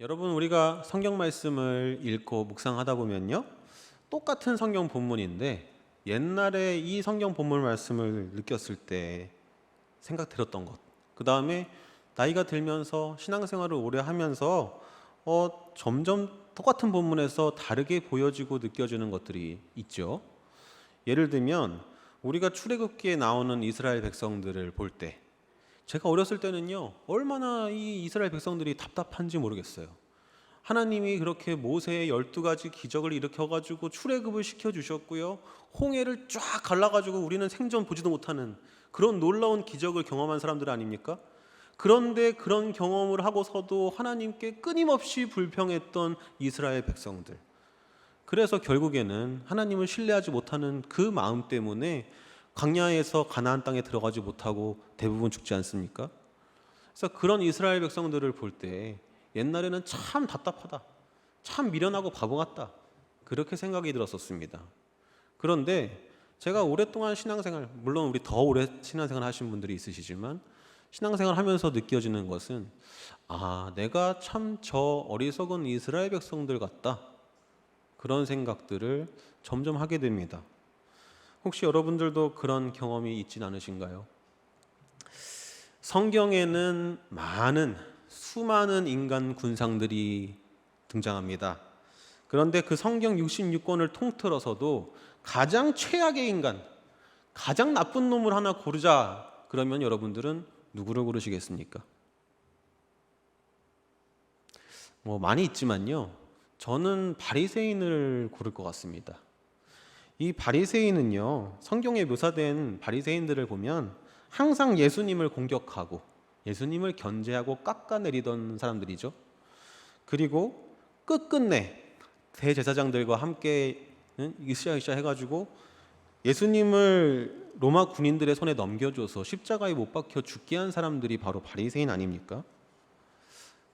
여러분, 우리가 성경 말씀을 읽고 묵상하다 보면요, 똑같은 성경 본문인데 옛날에 이 성경 본문 말씀을 느꼈을 때 생각 들었던 것, 그 다음에 나이가 들면서 신앙생활을 오래 하면서 점점 똑같은 본문에서 다르게 보여지고 느껴지는 것들이 있죠. 예를 들면 우리가 출애굽기에 나오는 이스라엘 백성들을 볼 때, 제가 어렸을 때는요, 얼마나 이 이스라엘 백성들이 답답한지 모르겠어요. 하나님이 그렇게 모세의 12가지 기적을 일으켜가지고 출애굽을 시켜주셨고요, 홍해를 쫙 갈라가지고 우리는 생전 보지도 못하는 그런 놀라운 기적을 경험한 사람들 아닙니까? 그런데 그런 경험을 하고서도 하나님께 끊임없이 불평했던 이스라엘 백성들, 그래서 결국에는 하나님을 신뢰하지 못하는 그 마음 때문에 광야에서 가나안 땅에 들어가지 못하고 대부분 죽지 않습니까? 그래서 그런 이스라엘 백성들을 볼 때 옛날에는 참 답답하다, 참 미련하고 바보 같다, 그렇게 생각이 들었었습니다. 그런데 제가 오랫동안 신앙생활, 물론 우리 더 오래 신앙생활 하신 분들이 있으시지만 신앙생활 하면서 느껴지는 것은, 내가 참 저 어리석은 이스라엘 백성들 같다, 그런 생각들을 점점 하게 됩니다. 혹시 여러분들도 그런 경험이 있진 않으신가요? 성경에는 수많은 인간 군상들이 등장합니다. 그런데 그 성경 66권을 통틀어서도 가장 최악의 인간, 가장 나쁜 놈을 하나 고르자 그러면 여러분들은 누구를 고르시겠습니까? 많이 있지만요, 저는 바리새인을 고를 것 같습니다. 이 바리새인은요, 성경에 묘사된 바리새인들을 보면 항상 예수님을 공격하고 예수님을 견제하고 깎아내리던 사람들이죠. 그리고 끝끝내 대제사장들과 함께 으쌰으쌰 해가지고 예수님을 로마 군인들의 손에 넘겨줘서 십자가에 못 박혀 죽게 한 사람들이 바로 바리새인 아닙니까?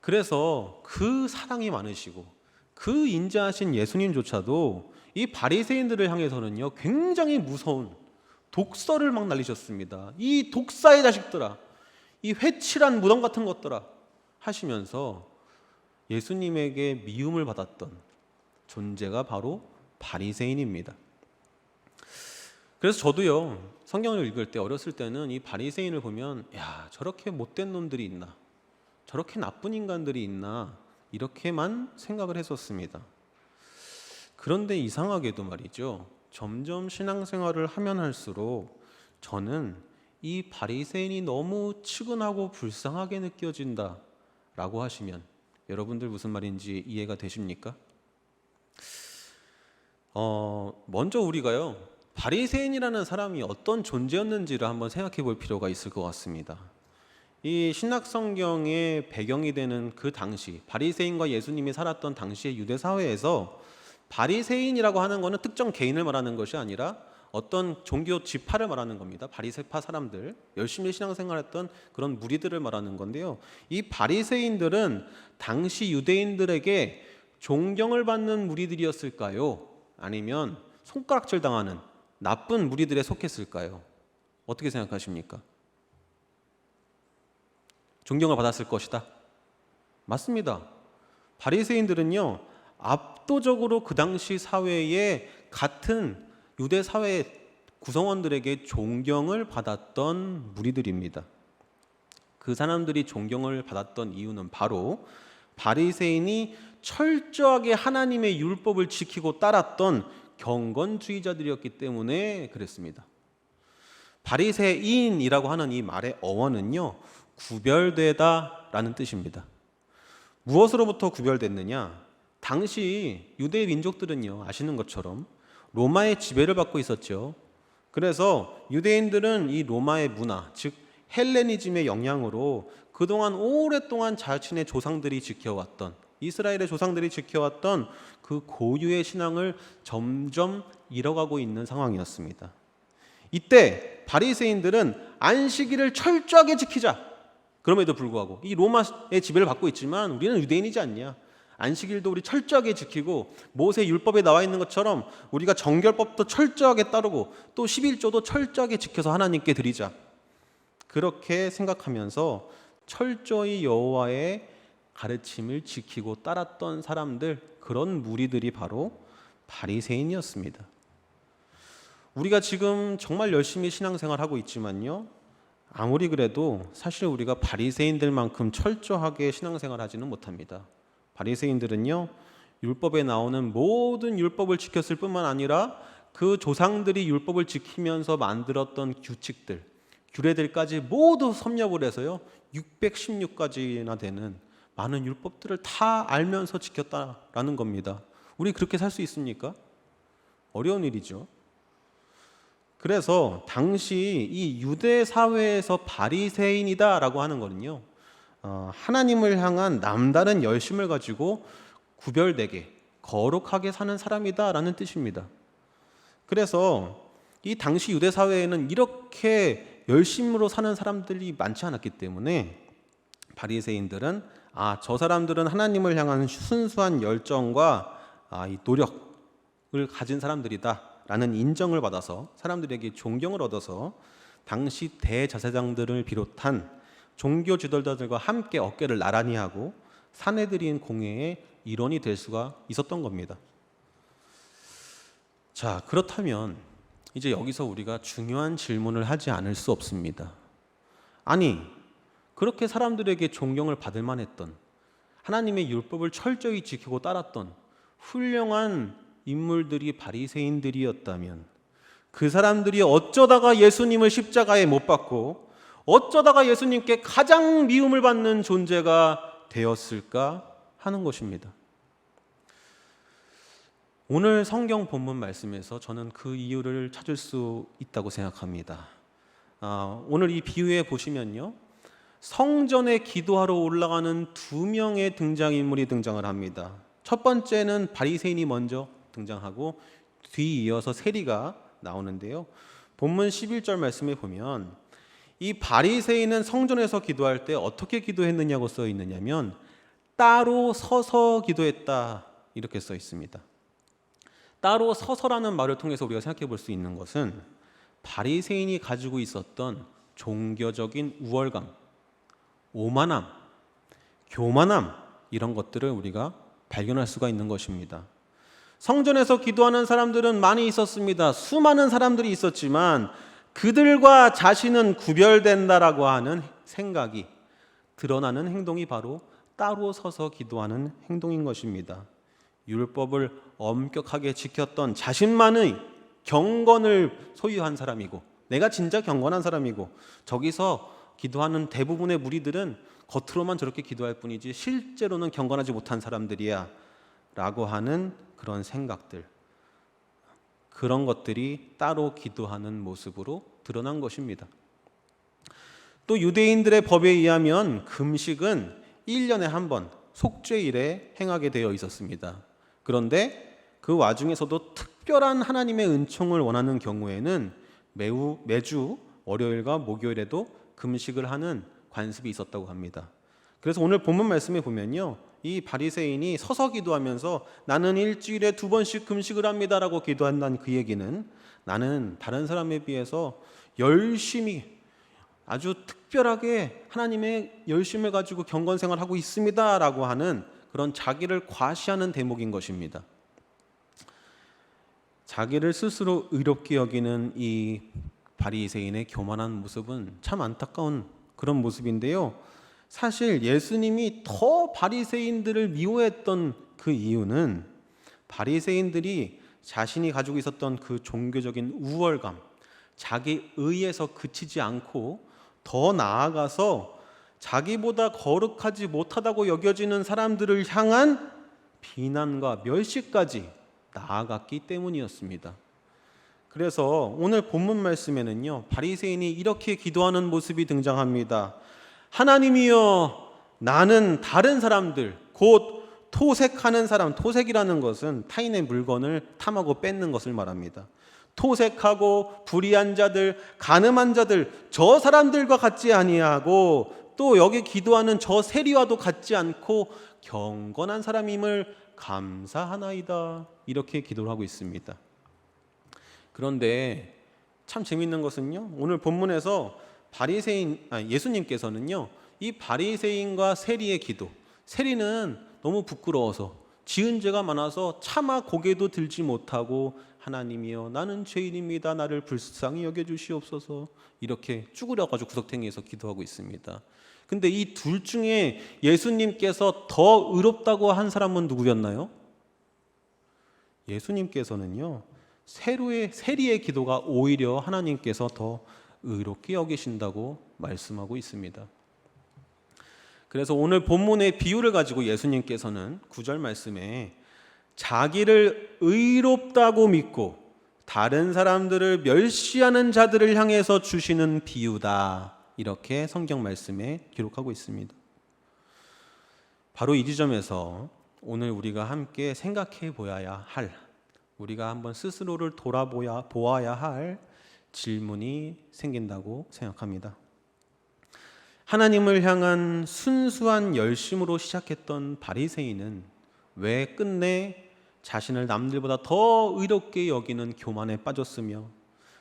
그래서 그 사랑이 많으시고 그 인자하신 예수님조차도 이 바리새인들을 향해서는요, 굉장히 무서운 독설을 막 날리셨습니다. 이 독사의 자식들아, 이 회칠한 무덤 같은 것들아 하시면서 예수님에게 미움을 받았던 존재가 바로 바리새인입니다. 그래서 저도요, 성경을 읽을 때 어렸을 때는 이 바리새인을 보면, 저렇게 못된 놈들이 있나, 저렇게 나쁜 인간들이 있나, 이렇게만 생각을 했었습니다. 그런데 이상하게도 말이죠, 점점 신앙생활을 하면 할수록 저는 이 바리새인이 너무 측은하고 불쌍하게 느껴진다 라고 하시면 여러분들 무슨 말인지 이해가 되십니까? 먼저 우리가요, 바리새인이라는 사람이 어떤 존재였는지를 한번 생각해 볼 필요가 있을 것 같습니다. 이 신약성경의 배경이 되는 그 당시, 바리새인과 예수님이 살았던 당시의 유대 사회에서 바리새인이라고 하는 것은 특정 개인을 말하는 것이 아니라 어떤 종교 지파를 말하는 겁니다. 바리새파 사람들, 열심히 신앙생활했던 그런 무리들을 말하는 건데요, 이 바리새인들은 당시 유대인들에게 존경을 받는 무리들이었을까요? 아니면 손가락질 당하는 나쁜 무리들에 속했을까요? 어떻게 생각하십니까? 존경을 받았을 것이다. 맞습니다. 바리새인들은요, 압도적으로 그 당시 사회의 같은 유대 사회 구성원들에게 존경을 받았던 무리들입니다. 그 사람들이 존경을 받았던 이유는 바로 바리새인이 철저하게 하나님의 율법을 지키고 따랐던 경건주의자들이었기 때문에 그랬습니다. 바리새인이라고 하는 이 말의 어원은요, 구별되다 라는 뜻입니다. 무엇으로부터 구별됐느냐? 당시 유대 민족들은요, 아시는 것처럼 로마의 지배를 받고 있었죠. 그래서 유대인들은 이 로마의 문화, 즉 헬레니즘의 영향으로 그동안 오랫동안 자신의 조상들이 지켜왔던, 이스라엘의 조상들이 지켜왔던 그 고유의 신앙을 점점 잃어가고 있는 상황이었습니다. 이때 바리새인들은 안식일을 철저하게 지키자, 그럼에도 불구하고 이 로마의 지배를 받고 있지만 우리는 유대인이지 않냐, 안식일도 우리 철저하게 지키고 모세 율법에 나와 있는 것처럼 우리가 정결법도 철저하게 따르고 또 11조도 철저하게 지켜서 하나님께 드리자, 그렇게 생각하면서 철저히 여호와의 가르침을 지키고 따랐던 사람들, 그런 무리들이 바로 바리새인이었습니다. 우리가 지금 정말 열심히 신앙생활하고 있지만요, 아무리 그래도 사실 우리가 바리새인들만큼 철저하게 신앙생활하지는 못합니다. 바리새인들은요, 율법에 나오는 모든 율법을 지켰을 뿐만 아니라 그 조상들이 율법을 지키면서 만들었던 규칙들, 규례들까지 모두 섭렵을 해서요, 616가지나 되는 많은 율법들을 다 알면서 지켰다라는 겁니다. 우리 그렇게 살 수 있습니까? 어려운 일이죠. 그래서 당시 이 유대 사회에서 바리새인이다라고 하는 거는요, 하나님을 향한 남다른 열심을 가지고 구별되게 거룩하게 사는 사람이다라는 뜻입니다. 그래서 이 당시 유대 사회에는 이렇게 열심으로 사는 사람들이 많지 않았기 때문에 바리새인들은 저 사람들은 하나님을 향한 순수한 열정과 이 노력을 가진 사람들이다 라는 인정을 받아서 사람들에게 존경을 얻어서 당시 대제사장들을 비롯한 종교 지도자들과 함께 어깨를 나란히 하고 사내들인 공회의 일원이 될 수가 있었던 겁니다. 자, 그렇다면 이제 여기서 우리가 중요한 질문을 하지 않을 수 없습니다. 아니, 그렇게 사람들에게 존경을 받을 만했던, 하나님의 율법을 철저히 지키고 따랐던 훌륭한 인물들이 바리새인들이었다면 그 사람들이 어쩌다가 예수님을 십자가에 못 박고 어쩌다가 예수님께 가장 미움을 받는 존재가 되었을까 하는 것입니다. 오늘 성경 본문 말씀에서 저는 그 이유를 찾을 수 있다고 생각합니다. 오늘 이 비유에 보시면요, 성전에 기도하러 올라가는 두 명의 등장인물이 등장을 합니다. 첫 번째는 바리새인이 먼저 등장하고 뒤이어서 세리가 나오는데요, 본문 11절 말씀에 보면 이 바리새인은 성전에서 기도할 때 어떻게 기도했느냐고 써 있느냐면 따로 서서 기도했다 이렇게 써 있습니다. 따로 서서라는 말을 통해서 우리가 생각해 볼 수 있는 것은 바리새인이 가지고 있었던 종교적인 우월감, 오만함, 교만함, 이런 것들을 우리가 발견할 수가 있는 것입니다. 성전에서 기도하는 사람들은 많이 있었습니다. 수많은 사람들이 있었지만 그들과 자신은 구별된다라고 하는 생각이 드러나는 행동이 바로 따로 서서 기도하는 행동인 것입니다. 율법을 엄격하게 지켰던 자신만의 경건을 소유한 사람이고, 내가 진짜 경건한 사람이고, 저기서 기도하는 대부분의 무리들은 겉으로만 저렇게 기도할 뿐이지 실제로는 경건하지 못한 사람들이야 라고 하는 그런 생각들, 그런 것들이 따로 기도하는 모습으로 드러난 것입니다. 또 유대인들의 법에 의하면 금식은 1년에 한 번 속죄일에 행하게 되어 있었습니다. 그런데 그 와중에서도 특별한 하나님의 은총을 원하는 경우에는 매주 월요일과 목요일에도 금식을 하는 관습이 있었다고 합니다. 그래서 오늘 본문 말씀에 보면요, 이 바리새인이 서서 기도하면서 나는 일주일에 2번씩 금식을 합니다라고 기도한다는 그 얘기는 나는 다른 사람에 비해서 열심히 아주 특별하게 하나님의 열심을 가지고 경건생활을 하고 있습니다라고 하는 그런 자기를 과시하는 대목인 것입니다. 자기를 스스로 의롭게 여기는 이 바리새인의 교만한 모습은 참 안타까운 그런 모습인데요, 사실 예수님이 더 바리새인들을 미워했던 그 이유는 바리새인들이 자신이 가지고 있었던 그 종교적인 우월감, 자기 의에서 그치지 않고 더 나아가서 자기보다 거룩하지 못하다고 여겨지는 사람들을 향한 비난과 멸시까지 나아갔기 때문이었습니다. 그래서 오늘 본문 말씀에는요, 바리새인이 이렇게 기도하는 모습이 등장합니다. 하나님이여, 나는 다른 사람들, 곧 토색하는 사람, 토색이라는 것은 타인의 물건을 탐하고 뺏는 것을 말합니다. 토색하고 불의한 자들, 가늠한 자들, 저 사람들과 같지 아니하고 또 여기 기도하는 저 세리와도 같지 않고 경건한 사람임을 감사하나이다, 이렇게 기도를 하고 있습니다. 그런데 참 재미있는 것은요, 오늘 본문에서 예수님께서는요, 이 바리새인과 세리의 기도, 세리는 너무 부끄러워서 지은 죄가 많아서 차마 고개도 들지 못하고 하나님이여 나는 죄인입니다. 나를 불쌍히 여겨주시옵소서 이렇게 쭈그려가지고 구석탱이에서 기도하고 있습니다. 근데 이 둘 중에 예수님께서 더 의롭다고 한 사람은 누구였나요? 예수님께서는요, 세리의 기도가 오히려 하나님께서 더 의롭게 여기신다고 말씀하고 있습니다. 그래서 오늘 본문의 비유를 가지고 예수님께서는 9절 말씀에 자기를 의롭다고 믿고 다른 사람들을 멸시하는 자들을 향해서 주시는 비유다, 이렇게 성경 말씀에 기록하고 있습니다. 바로 이 지점에서 오늘 우리가 함께 생각해 보아야 할, 우리가 한번 스스로를 보아야 할 질문이 생긴다고 생각합니다. 하나님을 향한 순수한 열심으로 시작했던 바리새인은 왜 끝내 자신을 남들보다 더 의롭게 여기는 교만에 빠졌으며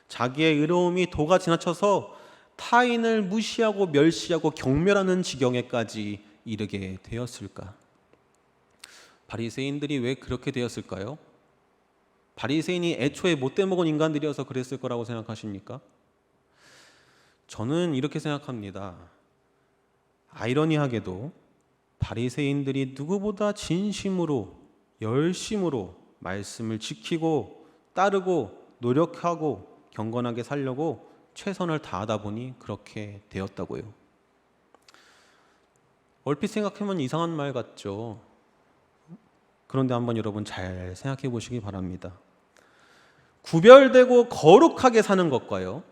자기의 의로움이 도가 지나쳐서 타인을 무시하고 멸시하고 경멸하는 지경에까지 이르게 되었을까? 바리새인들이 왜 그렇게 되었을까요? 바리새인이 애초에 못돼 먹은 인간들이어서 그랬을 거라고 생각하십니까? 저는 이렇게 생각합니다. 아이러니하게도 바리새인들이 누구보다 진심으로 열심으로 말씀을 지키고 따르고 노력하고 경건하게 살려고 최선을 다하다 보니 그렇게 되었다고요. 얼핏 생각하면 이상한 말 같죠. 그런데 한번 여러분 잘 생각해 보시기 바랍니다. 구별되고 거룩하게 사는 것과요,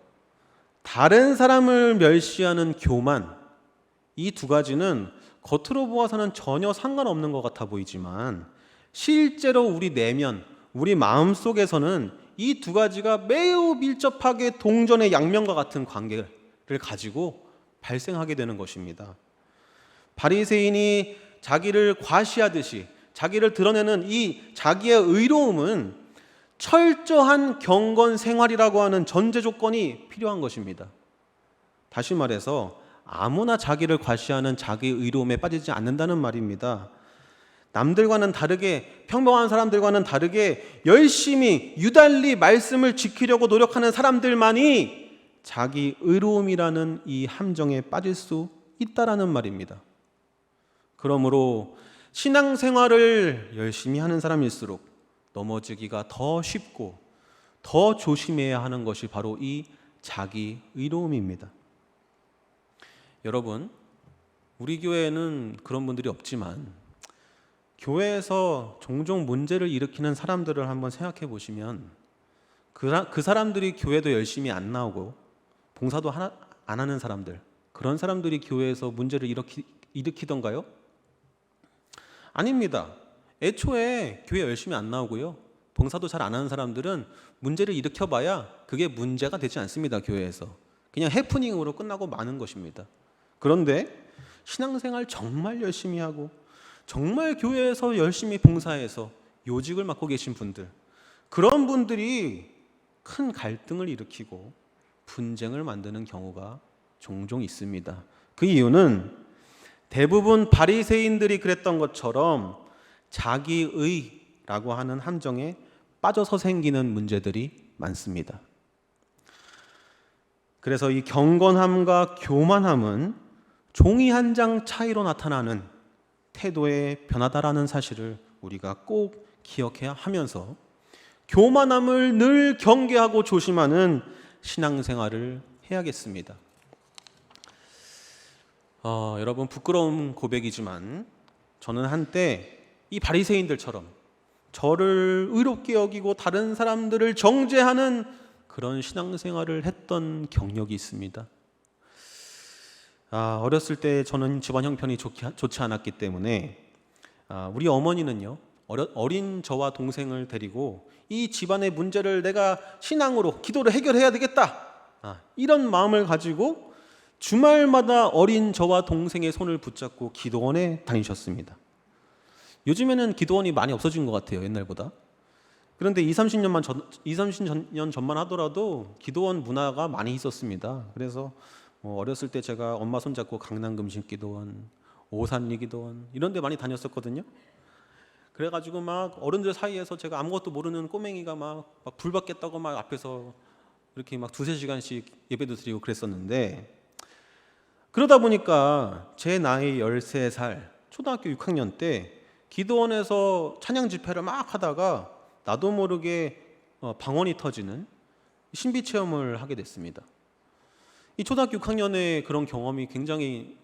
다른 사람을 멸시하는 교만, 이 두 가지는 겉으로 보아서는 전혀 상관없는 것 같아 보이지만 실제로 우리 내면, 우리 마음속에서는 이 두 가지가 매우 밀접하게 동전의 양면과 같은 관계를 가지고 발생하게 되는 것입니다. 바리새인이 자기를 과시하듯이 자기를 드러내는 이 자기의 의로움은 철저한 경건 생활이라고 하는 전제 조건이 필요한 것입니다. 다시 말해서 아무나 자기를 과시하는 자기 의로움에 빠지지 않는다는 말입니다. 남들과는 다르게, 평범한 사람들과는 다르게 열심히 유달리 말씀을 지키려고 노력하는 사람들만이 자기 의로움이라는 이 함정에 빠질 수 있다라는 말입니다. 그러므로 신앙생활을 열심히 하는 사람일수록 넘어지기가 더 쉽고 더 조심해야 하는 것이 바로 이 자기 의로움입니다. 여러분, 우리 교회에는 그런 분들이 없지만 교회에서 종종 문제를 일으키는 사람들을 한번 생각해 보시면 그 사람들이 교회도 열심히 안 나오고 봉사도 안 하는 사람들, 그런 사람들이 교회에서 문제를 일으키던가요? 아닙니다. 애초에 교회 열심히 안 나오고요, 봉사도 잘 안 하는 사람들은 문제를 일으켜봐야 그게 문제가 되지 않습니다. 교회에서 그냥 해프닝으로 끝나고 마는 것입니다. 그런데 신앙생활 정말 열심히 하고 정말 교회에서 열심히 봉사해서 요직을 맡고 계신 분들, 그런 분들이 큰 갈등을 일으키고 분쟁을 만드는 경우가 종종 있습니다. 그 이유는 대부분 바리새인들이 그랬던 것처럼 자기의라고 하는 함정에 빠져서 생기는 문제들이 많습니다. 그래서 이 경건함과 교만함은 종이 한 장 차이로 나타나는 태도의 변화다라는 사실을 우리가 꼭 기억해야 하면서 교만함을 늘 경계하고 조심하는 신앙생활을 해야겠습니다. 여러분, 부끄러운 고백이지만 저는 한때 이 바리새인들처럼 저를 의롭게 여기고 다른 사람들을 정죄하는 그런 신앙생활을 했던 경력이 있습니다. 어렸을 때 저는 집안 형편이 좋지 않았기 때문에 우리 어머니는요, 어린 저와 동생을 데리고 이 집안의 문제를 내가 신앙으로 기도를 해결해야 되겠다, 이런 마음을 가지고 주말마다 어린 저와 동생의 손을 붙잡고 기도원에 다니셨습니다. 요즘에는 기도원이 많이 없어진 것 같아요, 옛날보다. 그런데 30년 전만 하더라도 기도원 문화가 많이 있었습니다. 그래서 어렸을 때 제가 엄마 손잡고 강남금신기도원, 오산리기도원 이런 데 많이 다녔었거든요. 그래가지고 막 어른들 사이에서 제가 아무것도 모르는 꼬맹이가 막 불 받겠다고 막 앞에서 이렇게 막 두세 시간씩 예배도 드리고 그랬었는데, 그러다 보니까 제 나이 13살 초등학교 6학년 때 기도원에서 찬양 집회를 막 하다가 나도 모르게 방언이 터지는 신비 체험을 하게 됐습니다. 이 초등학교 6학년의 그런 경험이 굉장히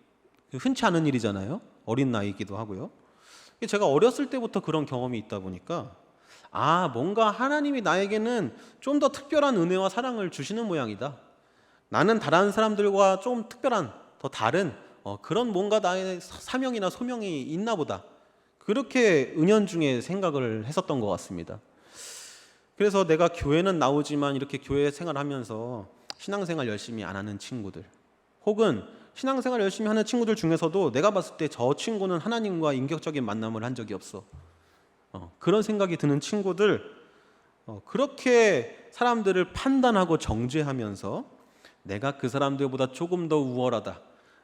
흔치 않은 일이잖아요. 어린 나이이기도 하고요. 제가 어렸을 때부터 그런 경험이 있다 보니까 뭔가 하나님이 나에게는 좀 더 특별한 은혜와 사랑을 주시는 모양이다. 나는 다른 사람들과 좀 특별한, 더 다른 그런 뭔가 나의 사명이나 소명이 있나 보다. 그렇게 은연중에 생각을 했었던 것 같습니다. 그래서 내가 교회는 나오지만 이렇게 교회 생활하면서 신앙생활 열심히 안 하는 친구들, 혹은 신앙생활 열심히 하는 친구들 중에서도 내가 봤을 때 저 친구는 하나님과 인격적인 만남을 한 적이 없어, 그런 생각이 드는 친구들, 그렇게 사람들을 판단하고 정죄하면서 내가 그 사람들보다 조금 더 우월하다,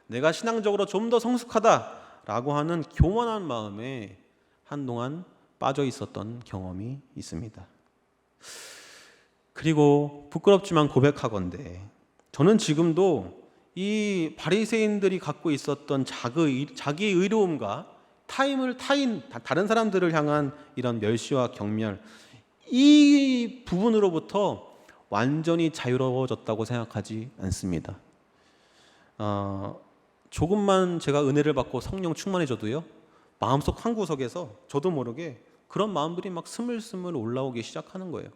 내가 신앙적으로 좀 더 성숙하다라고 하는 교만한 마음에 한동안 빠져 있었던 경험이 있습니다. 그리고 부끄럽지만 고백하건대 저는 지금도 이 바리새인들이 갖고 있었던 자기 의로움과 다른 사람들을 향한 이런 멸시와 경멸, 이 부분으로부터 완전히 자유로워졌다고 생각하지 않습니다. 조금만 제가 은혜를 받고 성령 충만해져도요, 마음속 한 구석에서 저도 모르게 그런 마음들이 막 스물스물 올라오기 시작하는 거예요.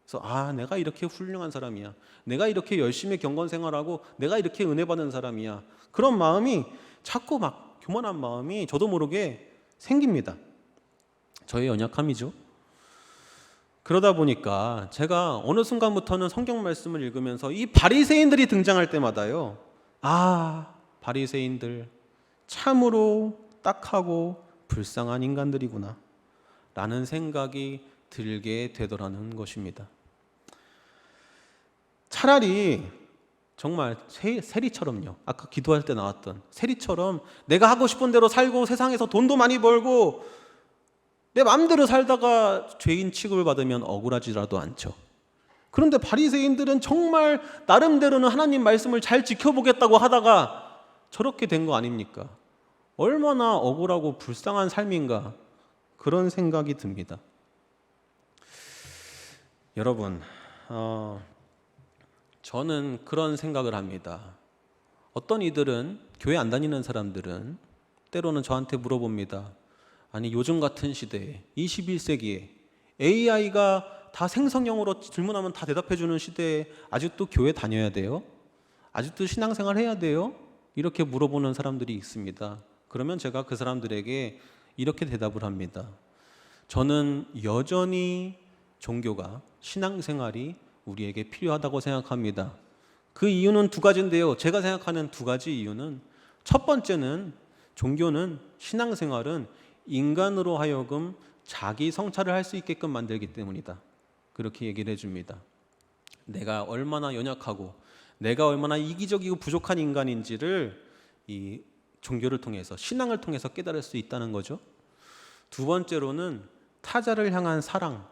그래서 내가 이렇게 훌륭한 사람이야, 내가 이렇게 열심히 경건 생활하고 내가 이렇게 은혜 받는 사람이야, 그런 마음이 자꾸 막 교만한 마음이 저도 모르게 생깁니다. 저의 연약함이죠. 그러다 보니까 제가 어느 순간부터는 성경 말씀을 읽으면서 이 바리새인들이 등장할 때마다요, 바리새인들 참으로 딱하고 불쌍한 인간들이구나 라는 생각이 들게 되더라는 것입니다. 차라리 정말 세리처럼요, 아까 기도할 때 나왔던 세리처럼 내가 하고 싶은 대로 살고 세상에서 돈도 많이 벌고 내 마음대로 살다가 죄인 취급을 받으면 억울하지라도 않죠. 그런데 바리새인들은 정말 나름대로는 하나님 말씀을 잘 지켜보겠다고 하다가 저렇게 된 거 아닙니까? 얼마나 억울하고 불쌍한 삶인가, 그런 생각이 듭니다. 여러분, 저는 그런 생각을 합니다. 어떤 이들은, 교회 안 다니는 사람들은 때로는 저한테 물어봅니다. 아니, 요즘 같은 시대에 21세기에 AI가 다 생성형으로 질문하면 다 대답해주는 시대에 아직도 교회 다녀야 돼요? 아직도 신앙생활 해야 돼요? 이렇게 물어보는 사람들이 있습니다. 그러면 제가 그 사람들에게 이렇게 대답을 합니다. 저는 여전히 종교가, 신앙생활이 우리에게 필요하다고 생각합니다. 그 이유는 두 가지인데요. 제가 생각하는 두 가지 이유는, 첫 번째는 종교는, 신앙생활은 인간으로 하여금 자기 성찰을 할 수 있게끔 만들기 때문이다. 그렇게 얘기를 해줍니다. 내가 얼마나 연약하고 내가 얼마나 이기적이고 부족한 인간인지를 이 종교를 통해서, 신앙을 통해서 깨달을 수 있다는 거죠. 두 번째로는 타자를 향한 사랑,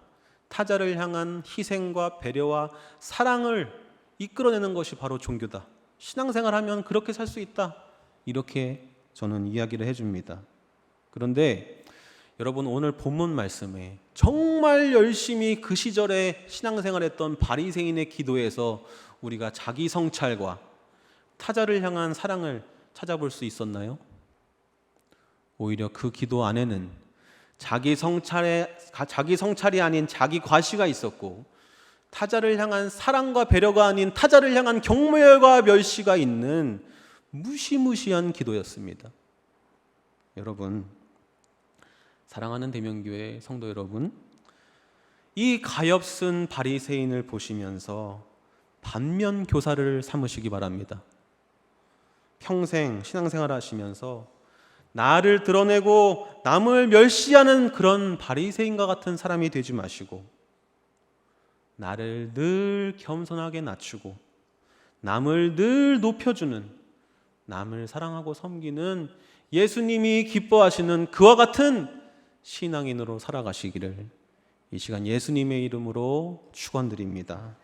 타자를 향한 희생과 배려와 사랑을 이끌어내는 것이 바로 종교다. 신앙생활하면 그렇게 살 수 있다. 이렇게 저는 이야기를 해줍니다. 그런데 여러분, 오늘 본문 말씀에 정말 열심히 그 시절에 신앙생활했던 바리새인의 기도에서 우리가 자기 성찰과 타자를 향한 사랑을 찾아볼 수 있었나요? 오히려 그 기도 안에는 자기 성찰이 아닌 자기 과시가 있었고, 타자를 향한 사랑과 배려가 아닌 타자를 향한 경멸과 멸시가 있는 무시무시한 기도였습니다. 여러분, 사랑하는 대명교회 성도 여러분, 이 가엾은 바리새인을 보시면서 반면 교사를 삼으시기 바랍니다. 평생 신앙생활 하시면서 나를 드러내고 남을 멸시하는 그런 바리새인과 같은 사람이 되지 마시고, 나를 늘 겸손하게 낮추고 남을 늘 높여주는, 남을 사랑하고 섬기는 예수님이 기뻐하시는 그와 같은 신앙인으로 살아가시기를 이 시간 예수님의 이름으로 축원드립니다.